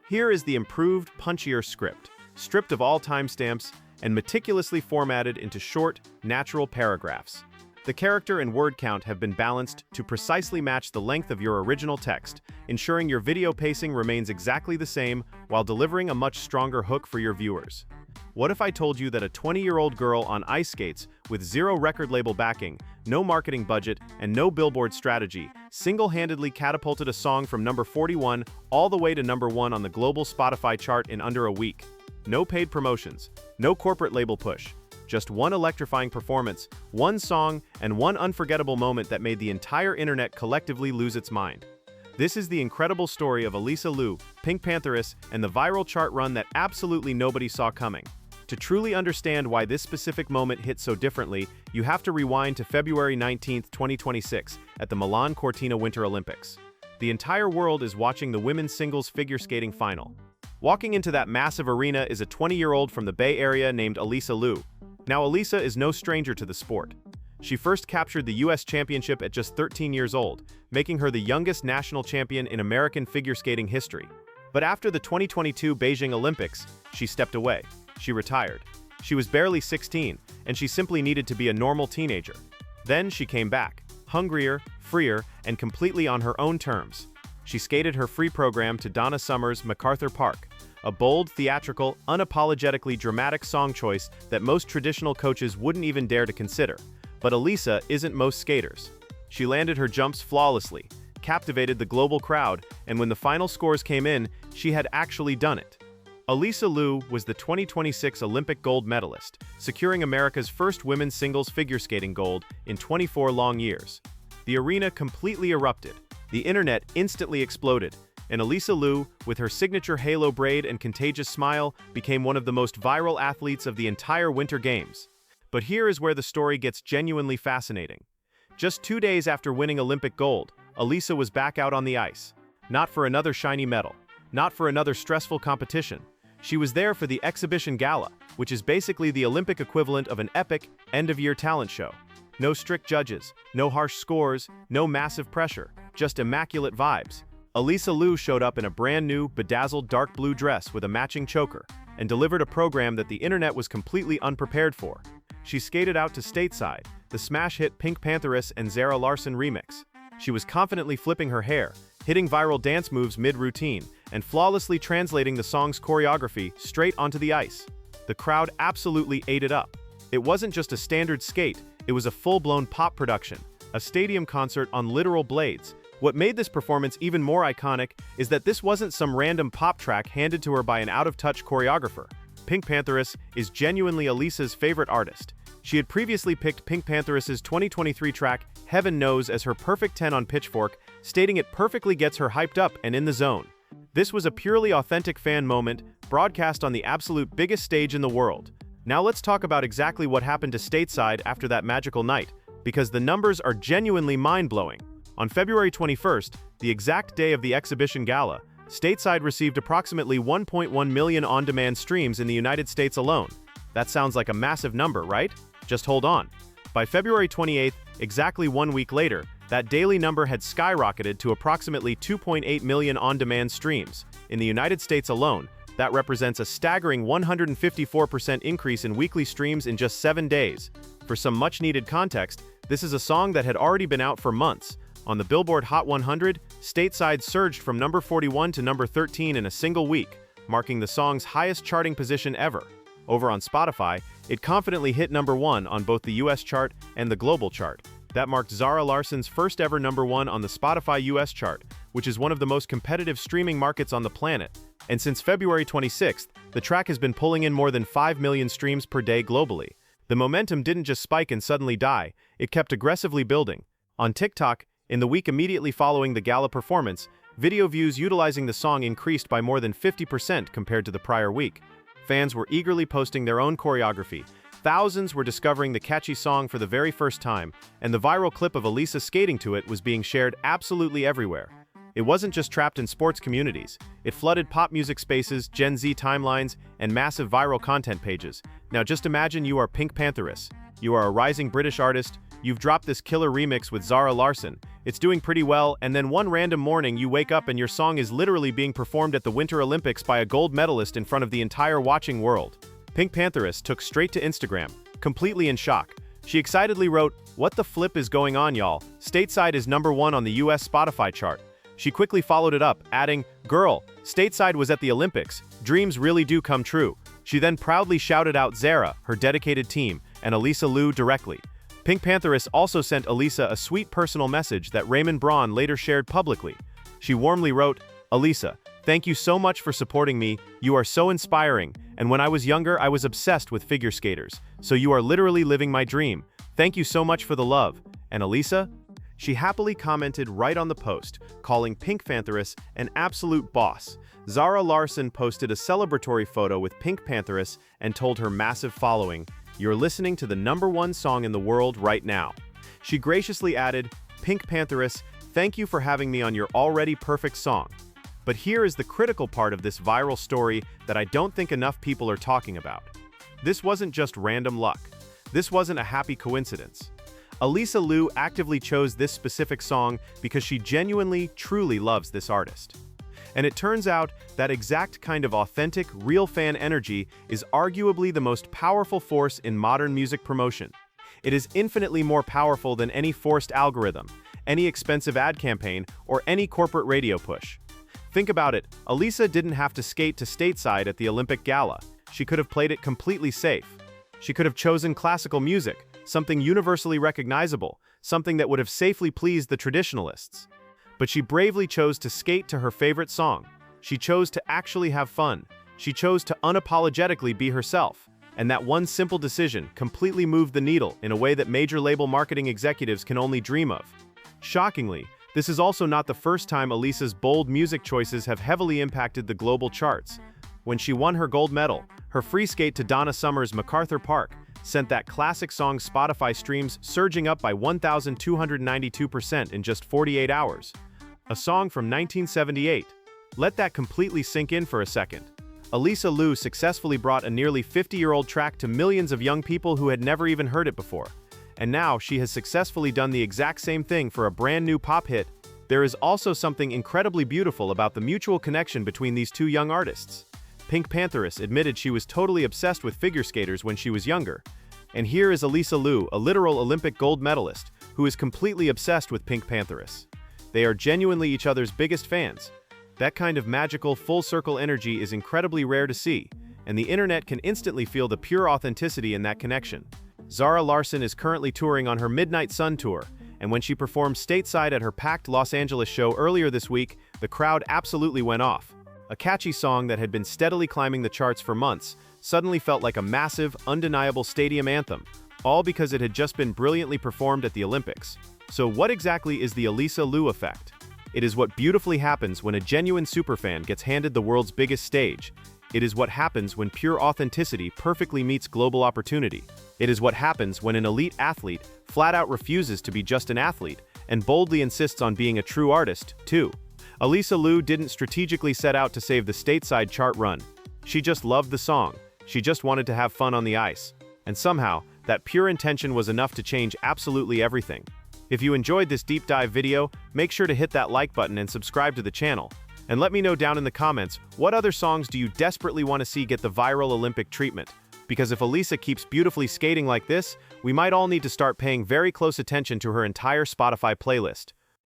Here is the improved, punchier script, stripped of all timestamps and meticulously formatted into short, natural paragraphs. The character and word count have been balanced to precisely match the length of your original text, ensuring your video pacing remains exactly the same while delivering a much stronger hook for your viewers. What if I told you that a 20-year-old girl on ice skates with zero record label backing, no marketing budget, and no billboard strategy single-handedly catapulted a song from number 41 all the way to number 1 on the global Spotify chart in under a week? No paid promotions, no corporate label push, just one electrifying performance, one song, and one unforgettable moment that made the entire internet collectively lose its mind. This is the incredible story of Alisa Louu, PinkPantheress, and the viral chart run that absolutely nobody saw coming. To truly understand why this specific moment hit so differently, you have to rewind to February 19, 2026, at the Milan Cortina Winter Olympics. The entire world is watching the women's singles figure skating final. Walking into that massive arena is a 20-year-old from the Bay Area named Alisa Louu. Now, Alysa is no stranger to the sport. She first captured the U.S. championship at just 13 years old, making her the youngest national champion in American figure skating history. But after the 2022 Beijing Olympics, she stepped away. She retired. She was barely 16, and she simply needed to be a normal teenager. Then she came back, hungrier, freer, and completely on her own terms. She skated her free program to Donna Summer's MacArthur Park, a bold, theatrical, unapologetically dramatic song choice that most traditional coaches wouldn't even dare to consider. But Alysa isn't most skaters. She landed her jumps flawlessly, captivated the global crowd, and when the final scores came in, she had actually done it. Alisa Louu was the 2026 Olympic gold medalist, securing America's first women's singles figure skating gold in 24 long years. The arena completely erupted. The internet instantly exploded, and Alisa Louu, with her signature halo braid and contagious smile, became one of the most viral athletes of the entire Winter Games. But here is where the story gets genuinely fascinating. Just 2 days after winning Olympic gold, Alysa was back out on the ice. Not for another shiny medal, not for another stressful competition. She was there for the exhibition gala, which is basically the Olympic equivalent of an epic, end-of-year talent show. No strict judges, no harsh scores, no massive pressure, just immaculate vibes. Alisa Louu showed up in a brand new, bedazzled dark blue dress with a matching choker, and delivered a program that the internet was completely unprepared for. She skated out to Stateside, the smash hit PinkPantheress and Zara Larsson remix. She was confidently flipping her hair, hitting viral dance moves mid-routine, and flawlessly translating the song's choreography straight onto the ice. The crowd absolutely ate it up. It wasn't just a standard skate, it was a full-blown pop production, a stadium concert on literal blades. What made this performance even more iconic is that this wasn't some random pop track handed to her by an out-of-touch choreographer. PinkPantheress is genuinely Alysa's favorite artist. She had previously picked PinkPantheress's 2023 track, Heaven Knows, as her perfect 10 on Pitchfork, stating it perfectly gets her hyped up and in the zone. This was a purely authentic fan moment, broadcast on the absolute biggest stage in the world. Now let's talk about exactly what happened to Stateside after that magical night, because the numbers are genuinely mind-blowing. On February 21st, the exact day of the exhibition gala, Stateside received approximately 1.1 million on-demand streams in the United States alone. That sounds like a massive number, right? Just hold on. By February 28th, exactly 1 week later, that daily number had skyrocketed to approximately 2.8 million on-demand streams. In the United States alone, that represents a staggering 154% increase in weekly streams in just 7 days. For some much-needed context, this is a song that had already been out for months. On the Billboard Hot 100, Stateside surged from number 41 to number 13 in a single week, marking the song's highest charting position ever. Over on Spotify, it confidently hit number 1 on both the US chart and the global chart. That marked Zara Larsson's first ever number 1 on the Spotify US chart, which is one of the most competitive streaming markets on the planet. And since February 26th, the track has been pulling in more than 5 million streams per day globally. The momentum didn't just spike and suddenly die, it kept aggressively building. On TikTok, in the week immediately following the gala performance, video views utilizing the song increased by more than 50% compared to the prior week. Fans were eagerly posting their own choreography. Thousands were discovering the catchy song for the very first time, and the viral clip of Alysa skating to it was being shared absolutely everywhere. It wasn't just trapped in sports communities. It flooded pop music spaces, Gen Z timelines, and massive viral content pages. Now just imagine you are PinkPantheress. You are a rising British artist, you've dropped this killer remix with Zara Larsson. It's doing pretty well, and then one random morning you wake up and your song is literally being performed at the Winter Olympics by a gold medalist in front of the entire watching world. PinkPantheress took straight to Instagram, completely in shock. She excitedly wrote, "What the flip is going on, y'all? Stateside is #1 on the US Spotify chart." She quickly followed it up, adding, "Girl, Stateside was at the Olympics. Dreams really do come true." She then proudly shouted out Zara, her dedicated team, and Alisa Louu directly. PinkPantheress also sent Alysa a sweet personal message that Raymond Braun later shared publicly. She warmly wrote, "Alysa, thank you so much for supporting me. You are so inspiring, and when I was younger I was obsessed with figure skaters, so you are literally living my dream. Thank you so much for the love." And Alysa? She happily commented right on the post, calling PinkPantheress an absolute boss. Zara Larsson posted a celebratory photo with PinkPantheress and told her massive following, "You're listening to the #1 song in the world right now." She graciously added, "PinkPantheress, thank you for having me on your already perfect song." But here is the critical part of this viral story that I don't think enough people are talking about. This wasn't just random luck. This wasn't a happy coincidence. Alysa Louu actively chose this specific song because she genuinely, truly loves this artist. And it turns out that exact kind of authentic, real fan energy is arguably the most powerful force in modern music promotion. It is infinitely more powerful than any forced algorithm, any expensive ad campaign, or any corporate radio push. Think about it, Alysa didn't have to skate to stateside at the Olympic gala. She could have played it completely safe. She could have chosen classical music, something universally recognizable, something that would have safely pleased the traditionalists. But she bravely chose to skate to her favorite song. She chose to actually have fun. She chose to unapologetically be herself. And that one simple decision completely moved the needle in a way that major label marketing executives can only dream of. Shockingly, this is also not the first time Alysa's bold music choices have heavily impacted the global charts. When she won her gold medal, her free skate to Donna Summer's MacArthur Park sent that classic song's Spotify streams surging up by 1,292% in just 48 hours. A song from 1978. Let that completely sink in for a second. Alysa Louu successfully brought a nearly 50-year-old track to millions of young people who had never even heard it before. And now she has successfully done the exact same thing for a brand new pop hit. There is also something incredibly beautiful about the mutual connection between these two young artists. PinkPantheress admitted she was totally obsessed with figure skaters when she was younger. And here is Alysa Louu, a literal Olympic gold medalist, who is completely obsessed with PinkPantheress. They are genuinely each other's biggest fans. That kind of magical, full-circle energy is incredibly rare to see, and the internet can instantly feel the pure authenticity in that connection. Zara Larsson is currently touring on her Midnight Sun tour, and when she performed stateside at her packed Los Angeles show earlier this week, the crowd absolutely went off. A catchy song that had been steadily climbing the charts for months suddenly felt like a massive, undeniable stadium anthem, all because it had just been brilliantly performed at the Olympics. So what exactly is the Alysa Louu effect? It is what beautifully happens when a genuine superfan gets handed the world's biggest stage. It is what happens when pure authenticity perfectly meets global opportunity. It is what happens when an elite athlete flat out refuses to be just an athlete and boldly insists on being a true artist, too. Alysa Louu didn't strategically set out to save the stateside chart run. She just loved the song. She just wanted to have fun on the ice. And somehow, that pure intention was enough to change absolutely everything. If you enjoyed this deep dive video, make sure to hit that like button and subscribe to the channel. And let me know down in the comments, what other songs do you desperately want to see get the viral Olympic treatment? Because if Alysa keeps beautifully skating like this, we might all need to start paying very close attention to her entire Spotify playlist.